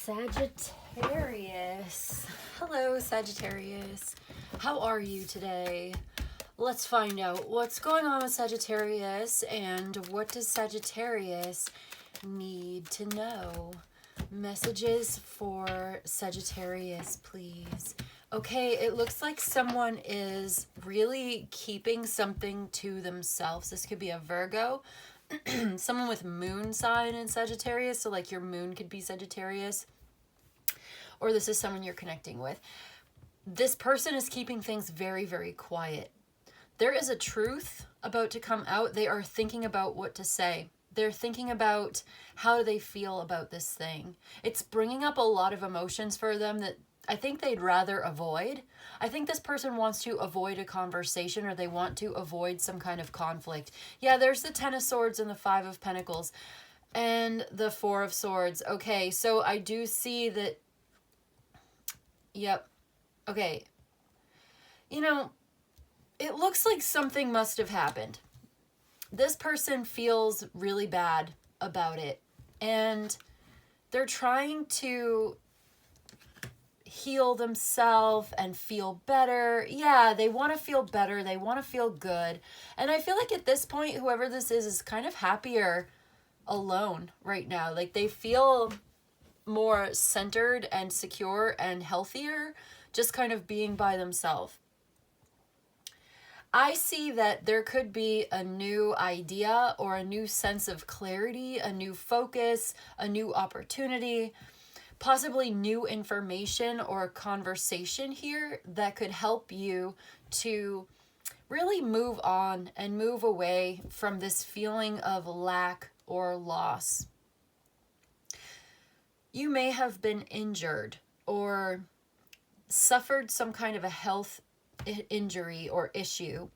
Sagittarius. Hello, Sagittarius. How are you today? Let's find out what's going on with Sagittarius and what does Sagittarius need to know. Messages for Sagittarius, please. Okay, it looks like someone is really keeping something to themselves. This could be a Virgo. Someone with moon sign in Sagittarius, so like your moon could be Sagittarius, or this is someone you're connecting with. This person is keeping things very, very quiet. There is a truth about to come out. They are thinking about what to say. They're thinking about how do they feel about this thing. It's bringing up a lot of emotions for them that I think they'd rather avoid. I think this person wants to avoid a conversation, or they want to avoid some kind of conflict. Yeah, there's the Ten of Swords and the Five of Pentacles and the Four of Swords. Okay, so I do see that. Yep. Okay. You know, it looks like something must have happened. This person feels really bad about it, and they're trying to heal themselves and feel better. Yeah, they want to feel better. They want to feel good. And I feel like at this point, whoever this is kind of happier alone right now. Like they feel more centered and secure and healthier just kind of being by themselves. I see that there could be a new idea or a new sense of clarity, a new focus, a new opportunity, possibly new information or conversation here that could help you to really move on and move away from this feeling of lack or loss. You may have been injured or suffered some kind of a health injury or issue.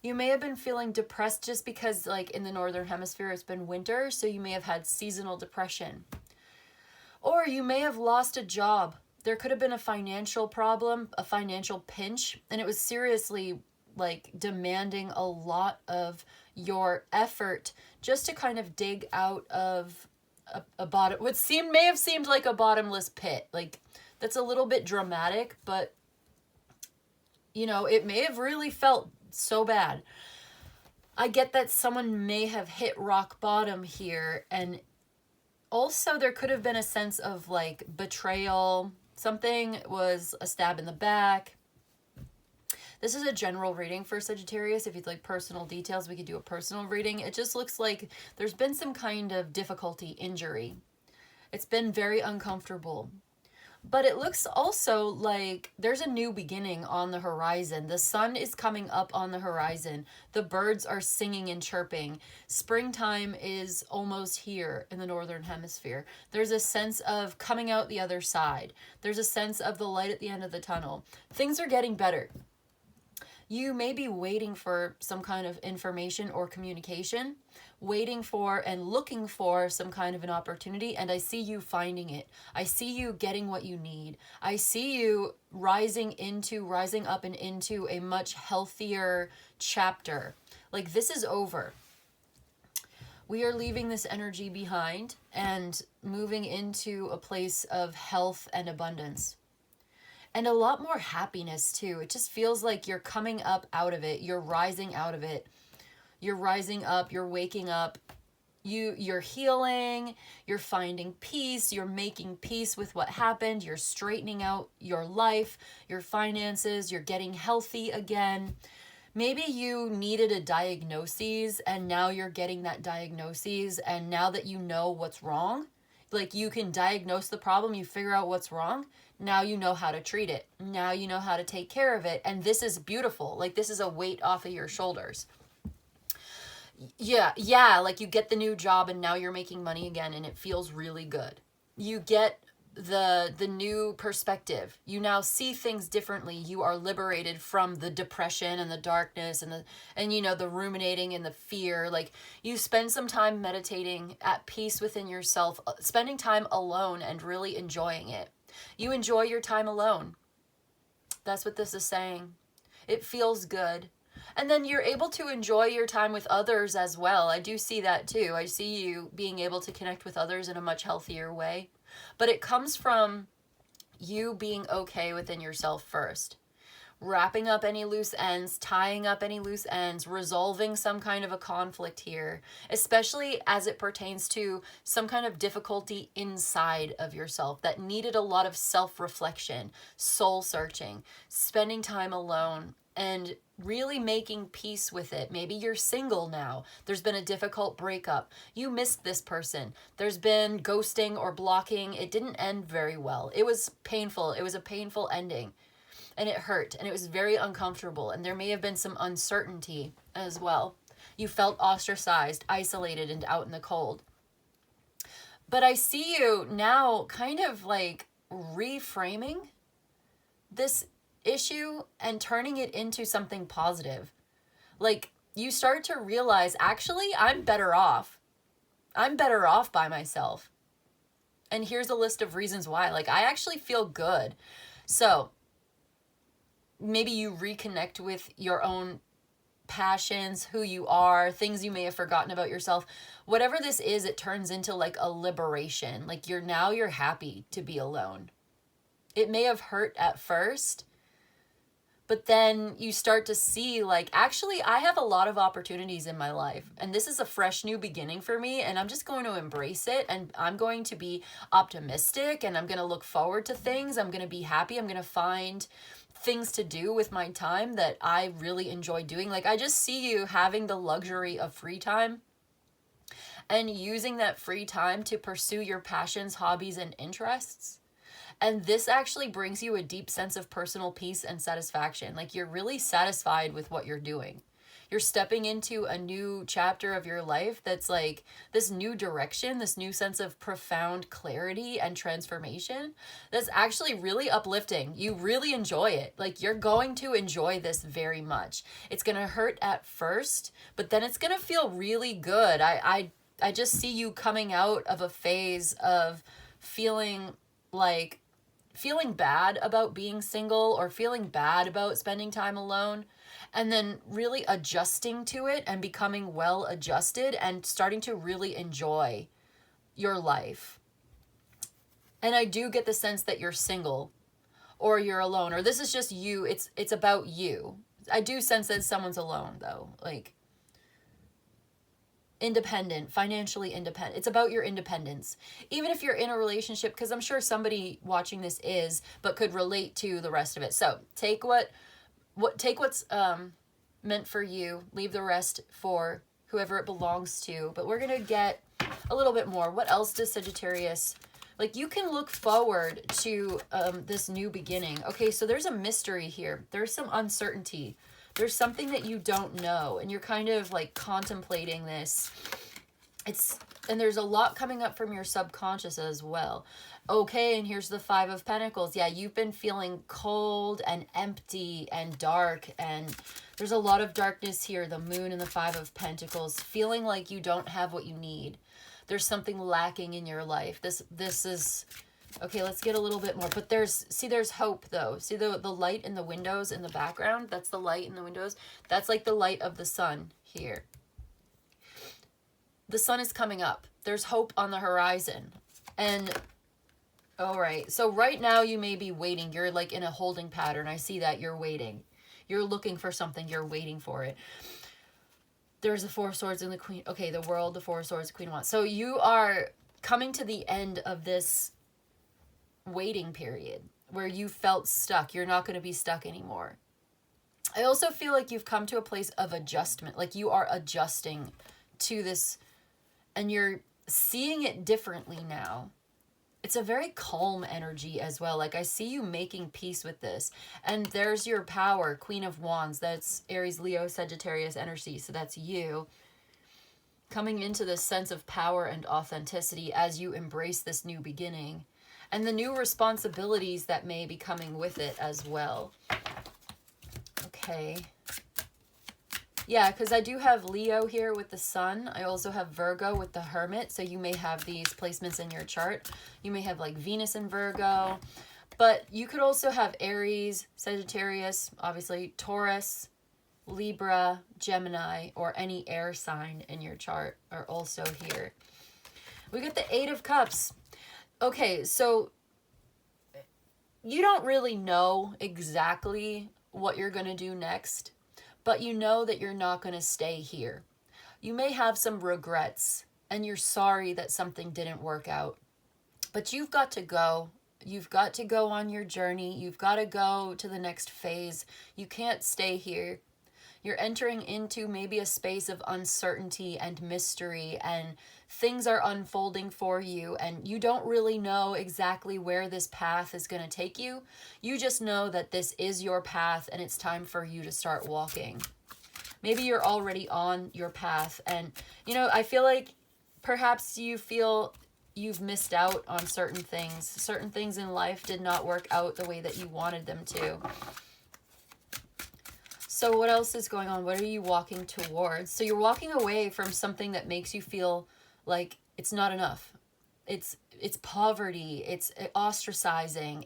You may have been feeling depressed just because, like in the Northern Hemisphere, it's been winter, so you may have had seasonal depression. Or you may have lost a job. There could have been a financial problem, a financial pinch, and it was seriously like demanding a lot of your effort just to kind of dig out of a bottom, what may have seemed like a bottomless pit. Like that's a little bit dramatic, but you know, it may have really felt so bad. I get that someone may have hit rock bottom here, and also there could have been a sense of like betrayal. Something was a stab in the back. This is a general reading for Sagittarius. If you'd like personal details, we could do a personal reading. It just looks like there's been some kind of difficulty, injury. It's been very uncomfortable. But it looks also like there's a new beginning on the horizon. The sun is coming up on the horizon. The birds are singing and chirping. Springtime is almost here in the Northern Hemisphere. There's a sense of coming out the other side. There's a sense of the light at the end of the tunnel. Things are getting better. You may be waiting for some kind of information or communication, waiting for and looking for some kind of an opportunity, and I see you finding it. I see you getting what you need. I see you rising up and into a much healthier chapter. Like this is over. We are leaving this energy behind and moving into a place of health and abundance. And a lot more happiness too. It just feels like you're coming up out of it. You're rising out of it. You're rising up. You're waking up. You're healing. You're finding peace. You're making peace with what happened. You're straightening out your life, your finances. You're getting healthy again. Maybe you needed a diagnosis and now you're getting that diagnosis. And now that you know what's wrong, like you can diagnose the problem, you figure out what's wrong. Now you know how to treat it. Now you know how to take care of it. And this is beautiful. Like this is a weight off of your shoulders. Yeah, like you get the new job and now you're making money again and it feels really good. You get the new perspective. You now see things differently. You are liberated from the depression and the darkness and you know the ruminating and the fear. Like you spend some time meditating at peace within yourself, spending time alone and really enjoying it. You enjoy your time alone. That's what this is saying. It feels good. And then you're able to enjoy your time with others as well. I do see that too. I see you being able to connect with others in a much healthier way. But it comes from you being okay within yourself first. Wrapping up any loose ends, tying up any loose ends, resolving some kind of a conflict here, especially as it pertains to some kind of difficulty inside of yourself that needed a lot of self-reflection, soul searching, spending time alone, and really making peace with it. Maybe you're single now. There's been a difficult breakup. You missed this person. There's been ghosting or blocking. It didn't end very well. It was painful. It was a painful ending. And it hurt, and it was very uncomfortable, and there may have been some uncertainty as well. You felt ostracized, isolated, and out in the cold. But I see you now kind of like reframing this issue and turning it into something positive. Like, you start to realize, actually, I'm better off. I'm better off by myself. And here's a list of reasons why. Like, I actually feel good. So maybe you reconnect with your own passions, who you are, things you may have forgotten about yourself. Whatever this is, it turns into like a liberation. Like, you're happy to be alone. It may have hurt at first, but then you start to see, like, actually, I have a lot of opportunities in my life, and this is a fresh new beginning for me, and I'm just going to embrace it, and I'm going to be optimistic, and I'm going to look forward to things. I'm going to be happy. I'm going to find things to do with my time that I really enjoy doing. Like, I just see you having the luxury of free time and using that free time to pursue your passions, hobbies, and interests. And this actually brings you a deep sense of personal peace and satisfaction. Like, you're really satisfied with what you're doing. You're stepping into a new chapter of your life that's like this new direction, this new sense of profound clarity and transformation that's actually really uplifting. You really enjoy it. Like, you're going to enjoy this very much. It's going to hurt at first, but then it's going to feel really good. I just see you coming out of a phase of feeling bad about being single or feeling bad about spending time alone, and then really adjusting to it and becoming well adjusted and starting to really enjoy your life. And I do get the sense that you're single or you're alone, or this is just you. It's about you. I do sense that someone's alone though, like independent, financially independent. It's about your independence. Even if you're in a relationship, because I'm sure somebody watching this is, but could relate to the rest of it. So take what's meant for you, leave the rest for whoever it belongs to. But we're going to get a little bit more. What else does Sagittarius, like, you can look forward to this new beginning. Okay, so there's a mystery here. There's some uncertainty. There's something that you don't know, and you're kind of like contemplating this. And there's a lot coming up from your subconscious as well. Okay, and here's the Five of Pentacles. Yeah, you've been feeling cold and empty and dark, and there's a lot of darkness here. The Moon and the Five of Pentacles, feeling like you don't have what you need. There's something lacking in your life. This is... Okay, let's get a little bit more. But there's hope, though. See the light in the windows in the background? That's the light in the windows. That's like the light of the sun here. The sun is coming up. There's hope on the horizon. And, all right. So right now you may be waiting. You're like in a holding pattern. I see that. You're waiting. You're looking for something. You're waiting for it. There's the Four of Swords and the Queen. Okay, the World, the Four of Swords, the Queen of Wands. So you are coming to the end of this waiting period where you felt stuck. You're not going to be stuck anymore. I also feel like you've come to a place of adjustment. Like, you are adjusting to this and you're seeing it differently now. It's a very calm energy as well. Like, I see you making peace with this. And there's your power, Queen of Wands. That's Aries, Leo, Sagittarius energy. So that's you coming into this sense of power and authenticity as you embrace this new beginning. And the new responsibilities that may be coming with it as well. Okay. Yeah, because I do have Leo here with the Sun. I also have Virgo with the Hermit. So you may have these placements in your chart. You may have like Venus in Virgo. But you could also have Aries, Sagittarius, obviously Taurus, Libra, Gemini, or any air sign in your chart are also here. We got the Eight of Cups. Okay, so you don't really know exactly what you're going to do next, but you know that you're not going to stay here. You may have some regrets and you're sorry that something didn't work out, but you've got to go. You've got to go on your journey. You've got to go to the next phase. You can't stay here. You're entering into maybe a space of uncertainty and mystery, and things are unfolding for you, and you don't really know exactly where this path is going to take you. You just know that this is your path and it's time for you to start walking. Maybe you're already on your path, and I feel like perhaps you feel you've missed out on certain things. Certain things in life did not work out the way that you wanted them to. So what else is going on? What are you walking towards? So you're walking away from something that makes you feel like it's not enough. It's poverty. It's ostracizing.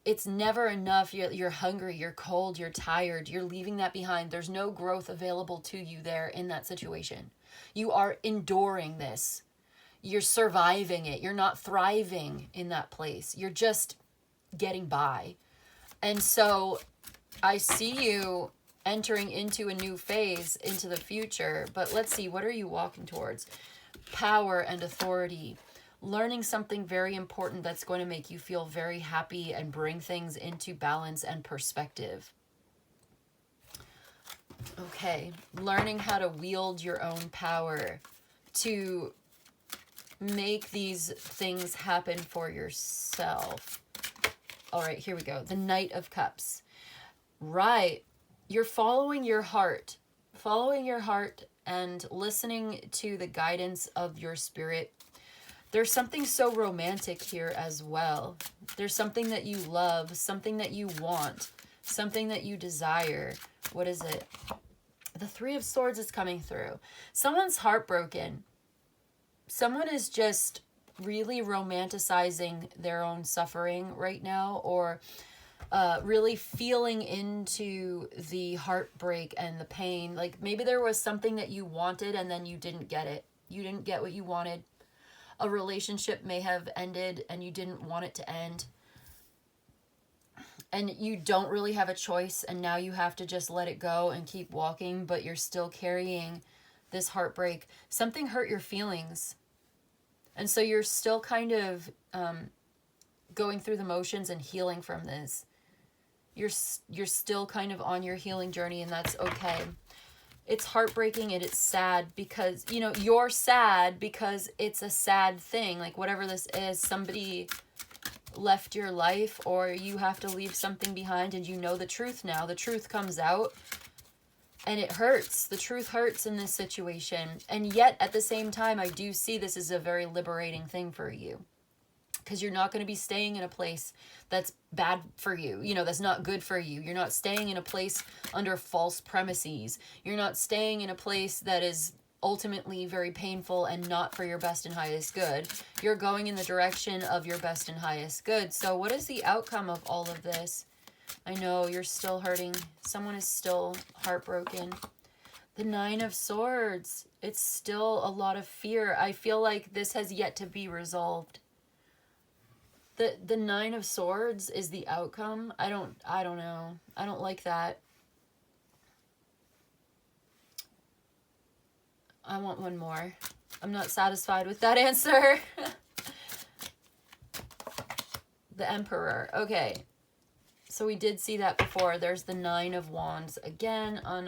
It's never enough. You're hungry. You're cold. You're tired. You're leaving that behind. There's no growth available to you there in that situation. You are enduring this. You're surviving it. You're not thriving in that place. You're just getting by. And so I see you entering into a new phase into the future, but let's see, what are you walking towards? Power and authority. Learning something very important that's going to make you feel very happy and bring things into balance and perspective. Okay, learning how to wield your own power to make these things happen for yourself. All right, here we go. The Knight of Cups. Right. You're following your heart and listening to the guidance of your spirit. There's something so romantic here as well. There's something that you love, something that you want, something that you desire. What is it? The Three of Swords is coming through. Someone's heartbroken. Someone is just really romanticizing their own suffering right now, or really feeling into the heartbreak and the pain. Like maybe there was something that you wanted and then you didn't get it. You didn't get what you wanted. A relationship may have ended and you didn't want it to end. And you don't really have a choice, and now you have to just let it go and keep walking, but you're still carrying this heartbreak. Something hurt your feelings. And so you're still kind of going through the motions and healing from this. You're still kind of on your healing journey, and that's okay. It's heartbreaking and it's sad because, you're sad because it's a sad thing. Like whatever this is, somebody left your life, or you have to leave something behind, and you know the truth now. The truth comes out and it hurts. The truth hurts in this situation. And yet at the same time, I do see this as a very liberating thing for you. Because you're not going to be staying in a place that's bad for you, that's not good for you. You're not staying in a place under false premises. You're not staying in a place that is ultimately very painful and not for your best and highest good. You're going in the direction of your best and highest good. So what is the outcome of all of this? I know you're still hurting. Someone is still heartbroken. The Nine of Swords. It's still a lot of fear. I feel like this has yet to be resolved. The Nine of Swords is the outcome. I don't know. I don't like that. I want one more. I'm not satisfied with that answer. The Emperor. Okay. So we did see that before. There's the Nine of Wands again. On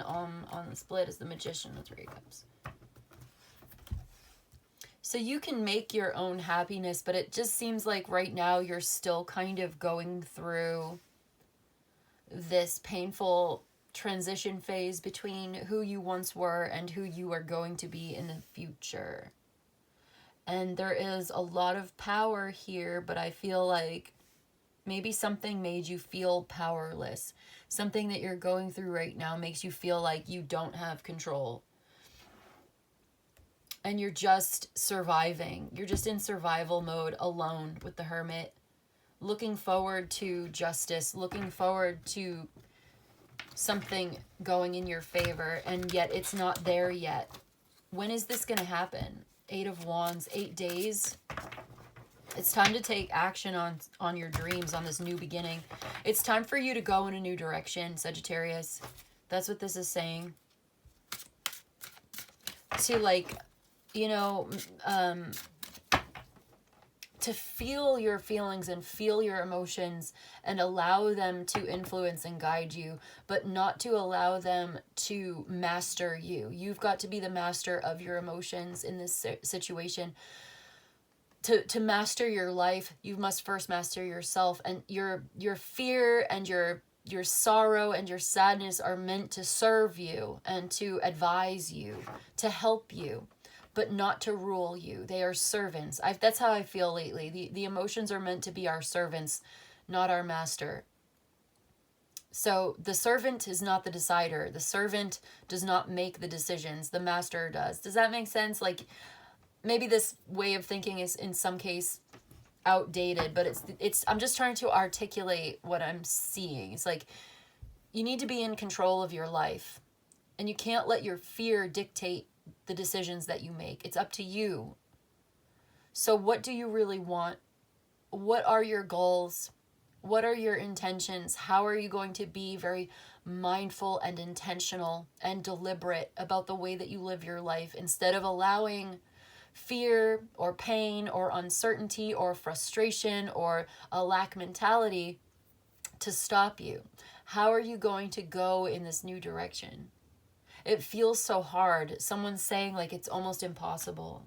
the split is the Magician, the Three of Cups. So you can make your own happiness, but it just seems like right now you're still kind of going through this painful transition phase between who you once were and who you are going to be in the future. And there is a lot of power here, but I feel like maybe something made you feel powerless. Something that you're going through right now makes you feel like you don't have control. And you're just surviving. You're just in survival mode alone with the Hermit. Looking forward to justice. Looking forward to something going in your favor. And yet it's not there yet. When is this going to happen? 8 of Wands. 8 days. It's time to take action on your dreams, on this new beginning. It's time for you to go in a new direction, Sagittarius. That's what this is saying. To like, you know, to feel your feelings and feel your emotions and allow them to influence and guide you, but not to allow them to master you. You've got to be the master of your emotions in this situation. To master your life, you must first master yourself, and your fear and your sorrow and your sadness are meant to serve you and to advise you, to help you, but not to rule you. They are servants. That's how I feel lately. The emotions are meant to be our servants, not our master. So the servant is not the decider. The servant does not make the decisions. The master does. Does that make sense? Like, maybe this way of thinking is in some case outdated, but it's I'm just trying to articulate what I'm seeing. It's like, you need to be in control of your life, and you can't let your fear dictate the decisions that you make. It's up to you. So what do you really want? What are your goals? What are your intentions? How are you going to be very mindful and intentional and deliberate about the way that you live your life, instead of allowing fear or pain or uncertainty or frustration or a lack mentality to stop you? How are you going to go in this new direction? It feels so hard. Someone's saying like it's almost impossible.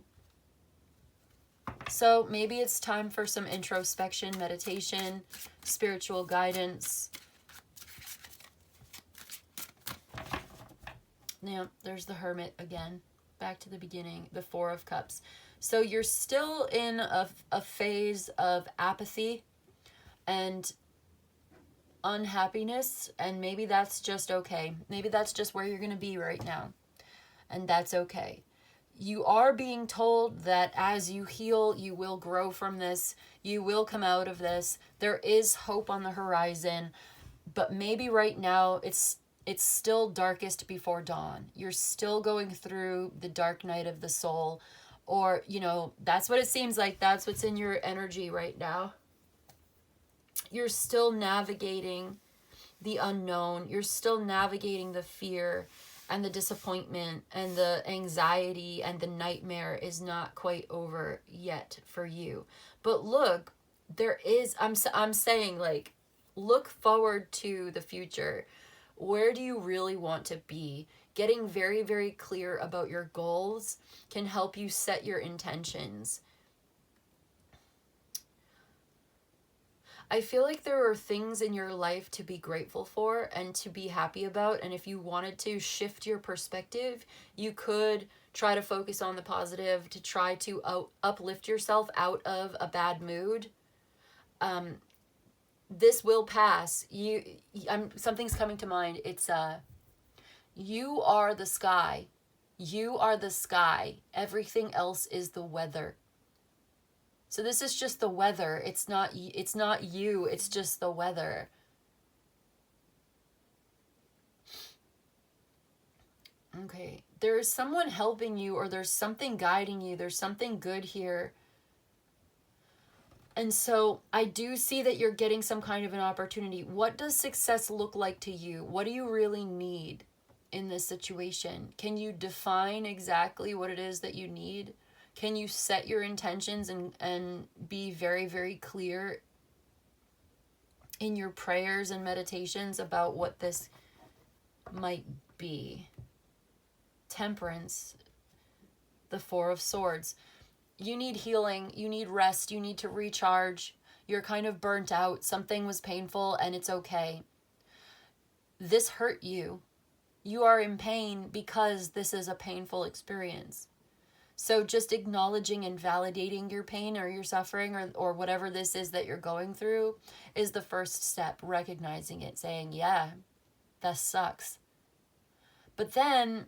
So maybe it's time for some introspection, meditation, spiritual guidance. Now, there's the Hermit again. Back to the beginning, the Four of Cups. So you're still in a phase of apathy and unhappiness, and maybe that's just okay. Maybe that's just where you're going to be right now, and that's okay. You are being told that as you heal, you will grow from this. You will come out of this. There is hope on the horizon, but maybe right now it's still darkest before dawn. You're still going through the dark night of the soul, or, you know, that's what it seems like. That's what's in your energy right now. You're still navigating the unknown. You're still navigating the fear and the disappointment, and the anxiety and the nightmare is not quite over yet for you. But look, there is, I'm saying, like, look forward to the future. Where do you really want to be? Getting very, very clear about your goals can help you set your intentions. I feel like there are things in your life to be grateful for and to be happy about. And if you wanted to shift your perspective, you could try to focus on the positive, to try to uplift yourself out of a bad mood. This will pass. Something's coming to mind. It's you are the sky. You are the sky. Everything else is the weather. So this is just the weather. It's not you. It's just the weather. Okay. There is someone helping you, or there's something guiding you. There's something good here. And so I do see that you're getting some kind of an opportunity. What does success look like to you? What do you really need in this situation? Can you define exactly what it is that you need? Can you set your intentions and be very, very clear in your prayers and meditations about what this might be? Temperance, the Four of Swords. You need healing, you need rest, you need to recharge. You're kind of burnt out. Something was painful, and it's okay. This hurt you. You are in pain because this is a painful experience. So just acknowledging and validating your pain or your suffering or whatever this is that you're going through is the first step. Recognizing it, saying, yeah, that sucks. But then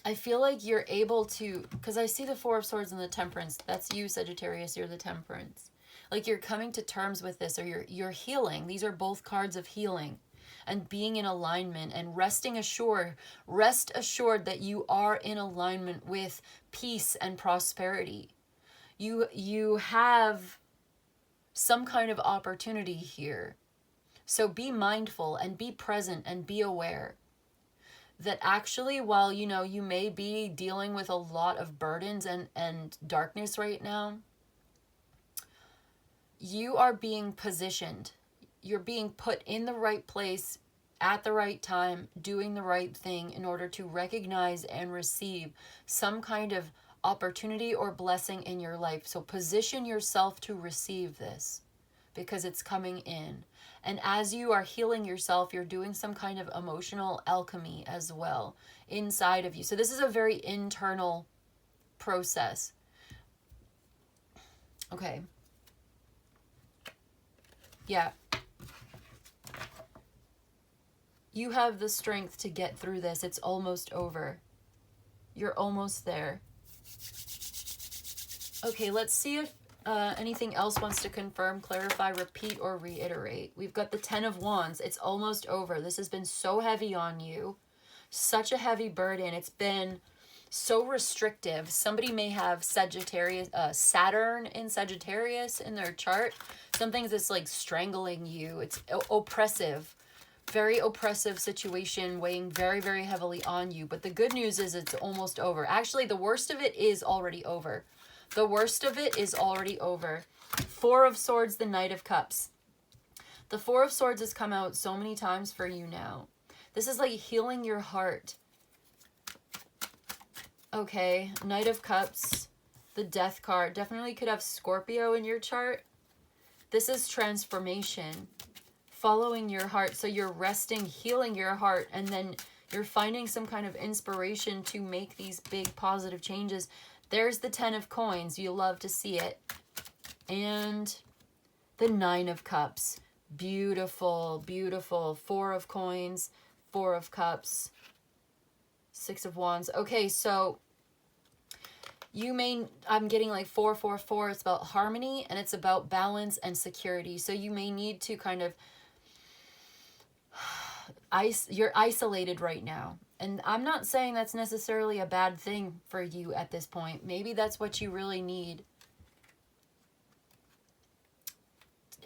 I feel like you're able to, because I see the Four of Swords and the Temperance. That's you, Sagittarius. You're the Temperance. Like, you're coming to terms with this, or you're healing. These are both cards of healing and being in alignment and rest assured that you are in alignment with peace and prosperity. You have some kind of opportunity here. So be mindful and be present and be aware that actually, while you may be dealing with a lot of burdens and darkness right now, you are being positioned. You're being put in the right place at the right time, doing the right thing in order to recognize and receive some kind of opportunity or blessing in your life. So position yourself to receive this because it's coming in. And as you are healing yourself, you're doing some kind of emotional alchemy as well inside of you. So this is a very internal process. Okay. Yeah. You have the strength to get through this. It's almost over. You're almost there. Okay, let's see if anything else wants to confirm, clarify, repeat, or reiterate. We've got the 10 of Wands. It's almost over. This has been so heavy on you. Such a heavy burden. It's been so restrictive. Somebody may have Sagittarius, Saturn in Sagittarius in their chart. Something's that's like strangling you. It's oppressive. Very oppressive situation weighing very, very heavily on you. But the good news is it's almost over. Actually, the worst of it is already over. The worst of it is already over. Four of Swords, the Knight of Cups. The Four of Swords has come out so many times for you now. This is like healing your heart. Okay, Knight of Cups, the Death card. Definitely could have Scorpio in your chart. This is transformation. Following your heart. So you're resting, healing your heart, and then you're finding some kind of inspiration to make these big positive changes. There's the 10 of Coins. You love to see it. And the 9 of Cups. Beautiful, beautiful. 4 of Coins, 4 of Cups, 6 of Wands. Okay, so you may, I'm getting like 4, 4, 4. It's about harmony and it's about balance and security. So you may need to kind of, you're isolated right now. And I'm not saying that's necessarily a bad thing for you at this point. Maybe that's what you really need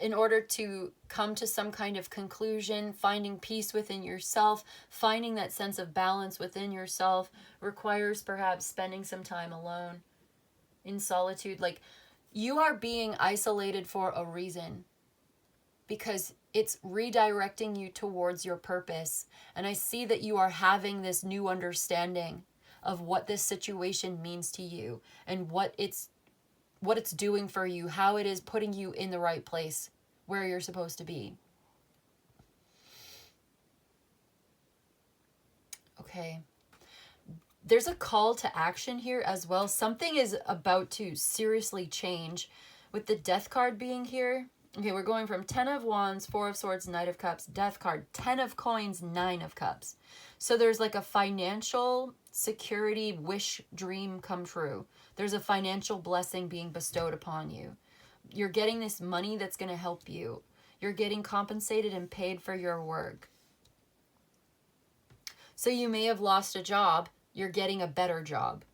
in order to come to some kind of conclusion. Finding peace within yourself, finding that sense of balance within yourself requires perhaps spending some time alone in solitude. Like, you are being isolated for a reason, because it's redirecting you towards your purpose. And I see that you are having this new understanding of what this situation means to you and what it's doing for you, how it is putting you in the right place where you're supposed to be. Okay. There's a call to action here as well. Something is about to seriously change with the Death card being here. Okay, we're going from 10 of Wands, 4 of Swords, Knight of Cups, Death card, 10 of Coins, 9 of Cups. So there's like a financial security wish dream come true. There's a financial blessing being bestowed upon you. You're getting this money that's going to help you. You're getting compensated and paid for your work. So you may have lost a job. You're getting a better job.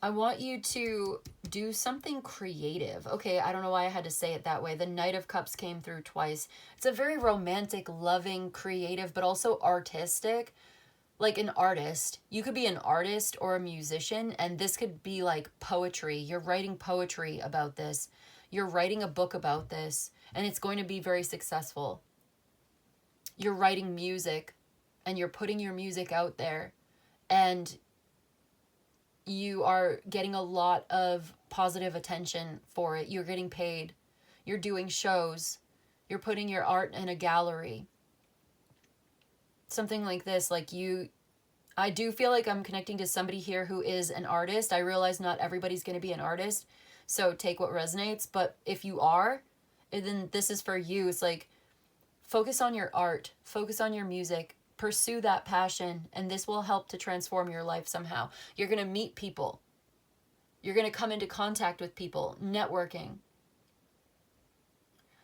I want you to do something creative. Okay, I don't know why I had to say it that way. The Knight of Cups came through twice. It's a very romantic, loving, creative, but also artistic. Like an artist. You could be an artist or a musician, and this could be like poetry. You're writing poetry about this. You're writing a book about this, and it's going to be very successful. You're writing music, and you're putting your music out there, and you are getting a lot of positive attention for it. You're getting paid. You're doing shows. You're putting your art in a gallery. Something like this, like I do feel like I'm connecting to somebody here who is an artist. I realize not everybody's going to be an artist, so take what resonates. But if you are, then this is for you. It's like, focus on your art, focus on your music, pursue that passion, and this will help to transform your life somehow. You're going to meet people. You're going to come into contact with people, networking.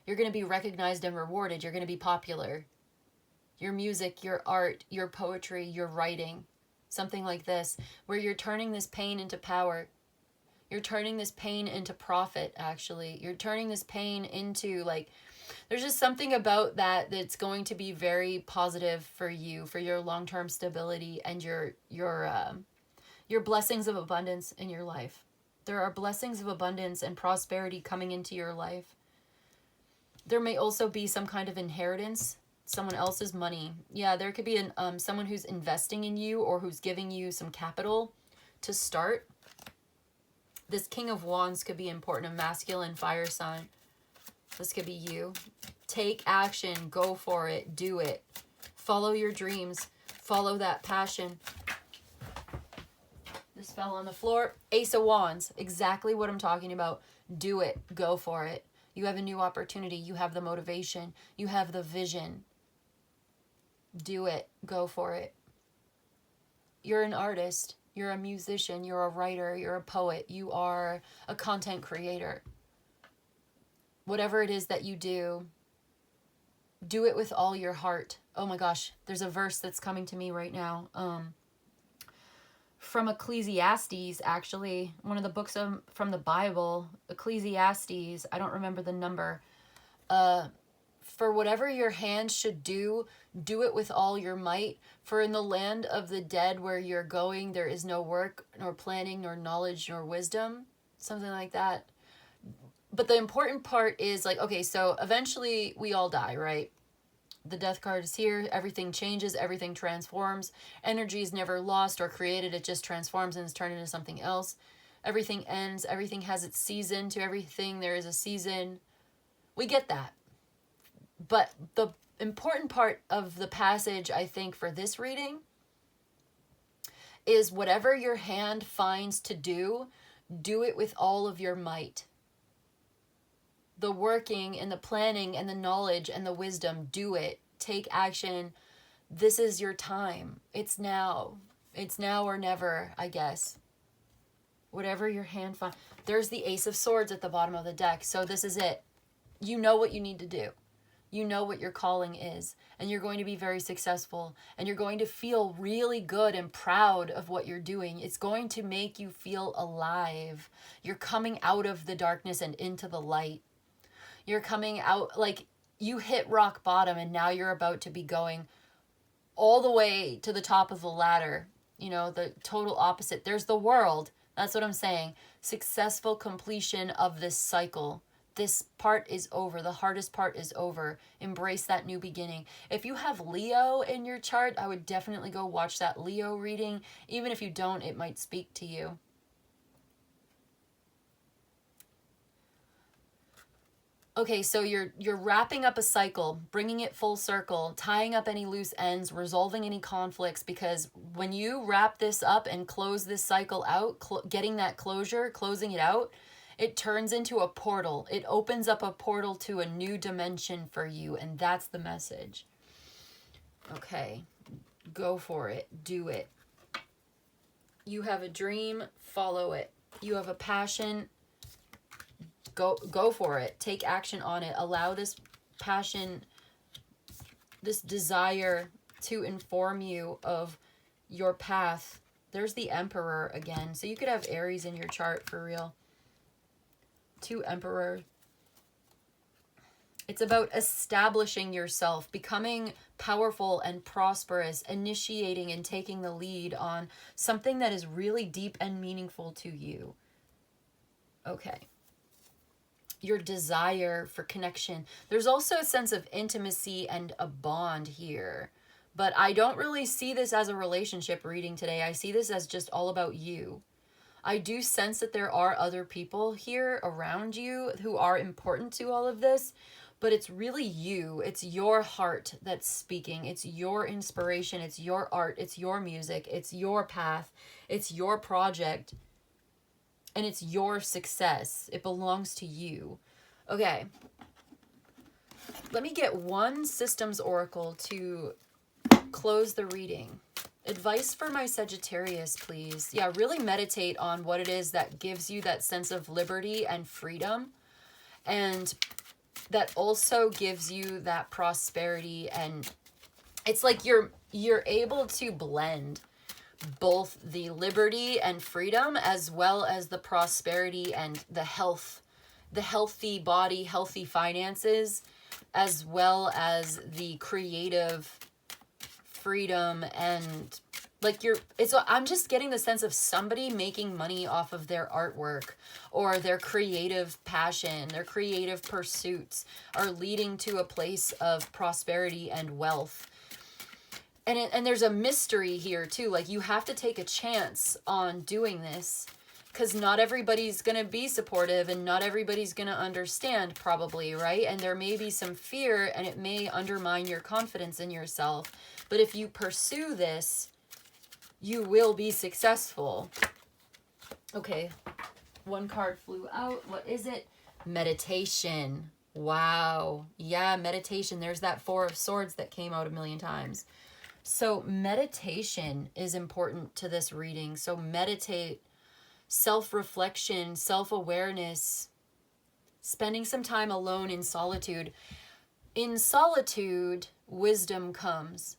You're going to be recognized and rewarded. You're going to be popular. Your music, your art, your poetry, your writing, something like this, where you're turning this pain into power. You're turning this pain into profit, actually. You're turning this pain into, like, there's just something about that that's going to be very positive for you, for your long-term stability and your blessings of abundance in your life. There are blessings of abundance and prosperity coming into your life. There may also be some kind of inheritance, someone else's money. Yeah, there could be someone who's investing in you or who's giving you some capital to start. This King of Wands could be important, a masculine fire sign. This could be you. Take action, go for it, do it. Follow your dreams, follow that passion. This fell on the floor. Ace of Wands, exactly what I'm talking about. Do it, go for it. You have a new opportunity, you have the motivation, you have the vision. Do it, go for it. You're an artist, you're a musician, you're a writer, you're a poet, you are a content creator. Whatever it is that you do it with all your heart. Oh my gosh, there's a verse that's coming to me right now. From Ecclesiastes, actually, one of the books from the Bible, Ecclesiastes, I don't remember the number. For whatever your hand should do it with all your might. For in the land of the dead where you're going, there is no work, nor planning, nor knowledge, nor wisdom. Something like that. But the important part is, like, okay, so eventually we all die, right? The death card is here. Everything changes. Everything transforms. Energy is never lost or created. It just transforms and is turned into something else. Everything ends. Everything has its season. To everything, there is a season. We get that. But the important part of the passage, I think, for this reading is whatever your hand finds to do it with all of your might. The working and the planning and the knowledge and the wisdom, do it. Take action. This is your time. It's now. It's now or never, I guess. Whatever your hand finds. There's the Ace of Swords at the bottom of the deck. So this is it. You know what you need to do. You know what your calling is. And you're going to be very successful. And you're going to feel really good and proud of what you're doing. It's going to make you feel alive. You're coming out of the darkness and into the light. You're coming out, like, you hit rock bottom and now you're about to be going all the way to the top of the ladder. You know, the total opposite. There's the world. That's what I'm saying. Successful completion of this cycle. This part is over. The hardest part is over. Embrace that new beginning. If you have Leo in your chart, I would definitely go watch that Leo reading. Even if you don't, it might speak to you. Okay, so you're wrapping up a cycle, bringing it full circle, tying up any loose ends, resolving any conflicts, because when you wrap this up and close this cycle out, getting that closure, closing it out, it turns into a portal. It opens up a portal to a new dimension for you, and that's the message. Okay, go for it. Do it. You have a dream, follow it. You have a passion, go for it. Take action on it. Allow this passion, this desire to inform you of your path. There's the Emperor again. So you could have Aries in your chart for real. 2 Emperor. It's about establishing yourself, becoming powerful and prosperous, initiating and taking the lead on something that is really deep and meaningful to you. Okay. Your desire for connection. There's also a sense of intimacy and a bond here. But I don't really see this as a relationship reading today. I see this as just all about you. I do sense that there are other people here around you who are important to all of this, but it's really you. It's your heart that's speaking. It's your inspiration. It's your art. It's your music. It's your path. It's your project. And it's your success. It belongs to you. Okay. Let me get one systems oracle to close the reading. Advice for my Sagittarius, please. Yeah, really meditate on what it is that gives you that sense of liberty and freedom. And that also gives you that prosperity. And it's like you're able to blend both the liberty and freedom, as well as the prosperity and the health, the healthy body, healthy finances, as well as the creative freedom. And like I'm just getting the sense of somebody making money off of their artwork or their creative passion, their creative pursuits are leading to a place of prosperity and wealth. And there's a mystery here too. Like, you have to take a chance on doing this, because not everybody's going to be supportive and not everybody's going to understand, probably, right? And there may be some fear and it may undermine your confidence in yourself. But if you pursue this, you will be successful. Okay, one card flew out. What is it? Meditation. Wow. Yeah, meditation. There's that Four of Swords that came out a million times. So meditation is important to this reading. So meditate, self-reflection, self-awareness, spending some time alone in solitude. In solitude, wisdom comes.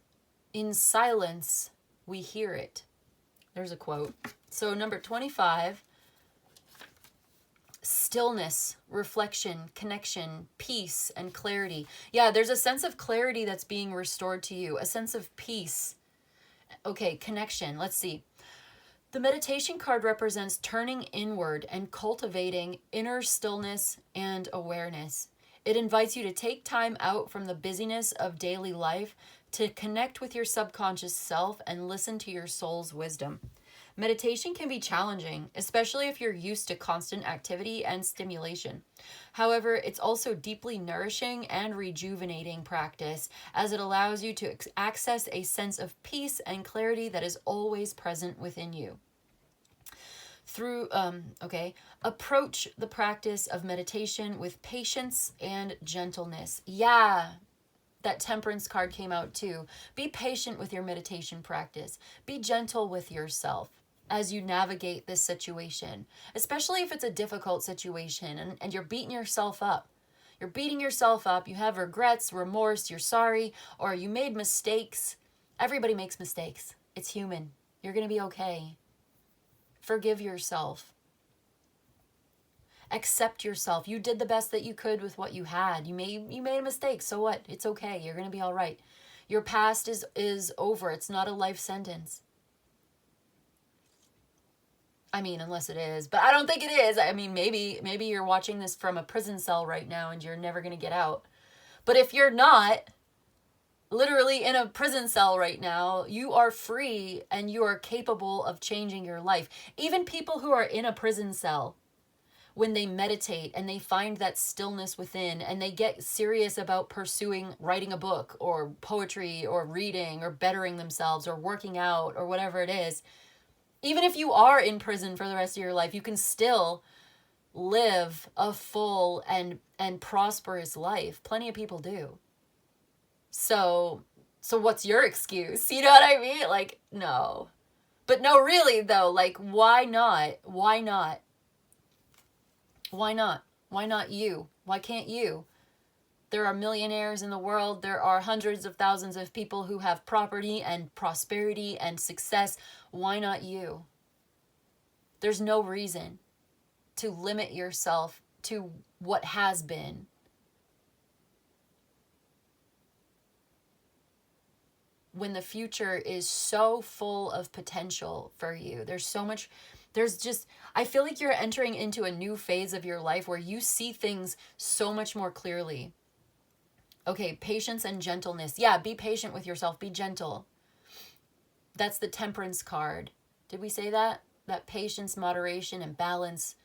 In silence, we hear it. There's a quote. So number 25, stillness, reflection, connection, peace, and clarity. Yeah, there's a sense of clarity that's being restored to you, a sense of peace. Okay, connection. Let's see. The meditation card represents turning inward and cultivating inner stillness and awareness. It invites you to take time out from the busyness of daily life to connect with your subconscious self and listen to your soul's wisdom. Meditation can be challenging, especially if you're used to constant activity and stimulation. However, it's also deeply nourishing and rejuvenating practice, as it allows you to access a sense of peace and clarity that is always present within you. Approach the practice of meditation with patience and gentleness. Yeah, that Temperance card came out too. Be patient with your meditation practice. Be gentle with yourself as you navigate this situation, especially if it's a difficult situation and you're beating yourself up. You're beating yourself up. You have regrets, remorse, you're sorry, or you made mistakes. Everybody makes mistakes. It's human. You're going to be okay. Forgive yourself. Accept yourself. You did the best that you could with what you had. You made a mistake. So what? It's okay. You're going to be all right. Your past is over. It's not a life sentence. I mean, unless it is, but I don't think it is. I mean, maybe you're watching this from a prison cell right now and you're never going to get out. But if you're not literally in a prison cell right now, you are free and you are capable of changing your life. Even people who are in a prison cell, when they meditate and they find that stillness within and they get serious about pursuing writing a book or poetry or reading or bettering themselves or working out or whatever it is, even if you are in prison for the rest of your life, you can still live a full and prosperous life. Plenty of people do. So what's your excuse? You know what I mean? Like, no. But no, really though, like, why not? Why not? Why not? Why not you? Why can't you? There are millionaires in the world. There are hundreds of thousands of people who have property and prosperity and success. Why not you? There's no reason to limit yourself to what has been. When the future is so full of potential for you, I feel like you're entering into a new phase of your life where you see things so much more clearly. Okay, patience and gentleness. Yeah, be patient with yourself. Be gentle. That's the Temperance card. Did we say that? That patience, moderation, and balance.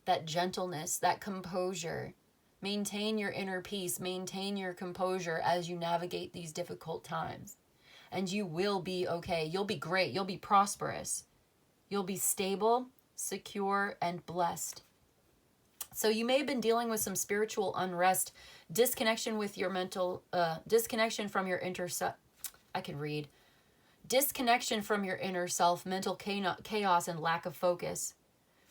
That gentleness, that composure. Maintain your inner peace. Maintain your composure as you navigate these difficult times. And you will be okay. You'll be great. You'll be prosperous. You'll be stable, secure, and blessed. So you may have been dealing with some spiritual unrest, disconnection with your mental, disconnection from your disconnection from your inner self, mental chaos, and lack of focus.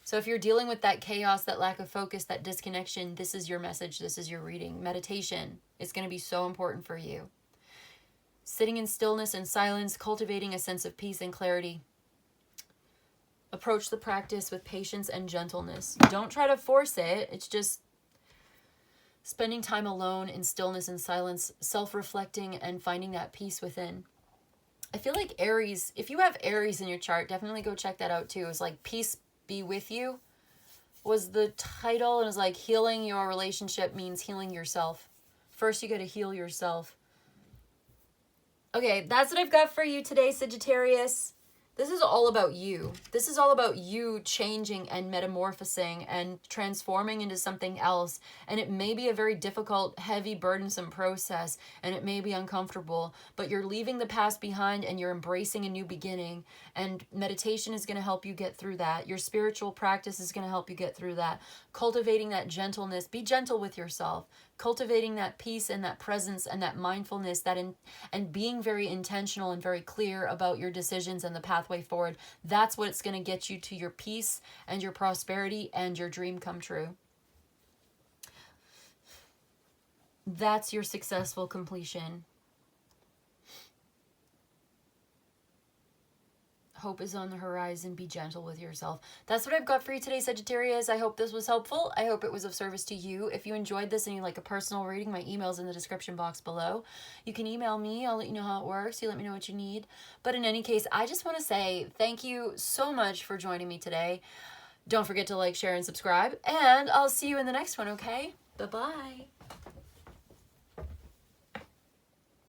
So if you're dealing with that chaos, that lack of focus, that disconnection, this is your message. This is your reading. Meditation is going to be so important for you. Sitting in stillness and silence, cultivating a sense of peace and clarity. Approach the practice with patience and gentleness. Don't try to force it. It's just spending time alone in stillness and silence, self-reflecting and finding that peace within. I feel like Aries, if you have Aries in your chart, definitely go check that out too. It's like Peace Be With You was the title, and it was like healing your relationship means healing yourself. First, you got to heal yourself. Okay, that's what I've got for you today, Sagittarius. This is all about you. This is all about you changing and metamorphosing and transforming into something else. And it may be a very difficult, heavy, burdensome process, and it may be uncomfortable, but you're leaving the past behind and you're embracing a new beginning. And meditation is going to help you get through that. Your spiritual practice is going to help you get through that. Cultivating that gentleness. Be gentle with yourself. Cultivating that peace and that presence and that mindfulness, and being very intentional and very clear about your decisions and the pathway forward. That's what's going to get you to your peace and your prosperity and your dream come true. That's your successful completion. Hope is on the horizon. Be gentle with yourself. That's what I've got for you today, Sagittarius. I hope this was helpful. I hope it was of service to you. If you enjoyed this and you'd like a personal reading, my email's in the description box below. You can email me. I'll let you know how it works. You let me know what you need. But in any case, I just want to say thank you so much for joining me today. Don't forget to like, share, and subscribe. And I'll see you in the next one, okay? Bye-bye.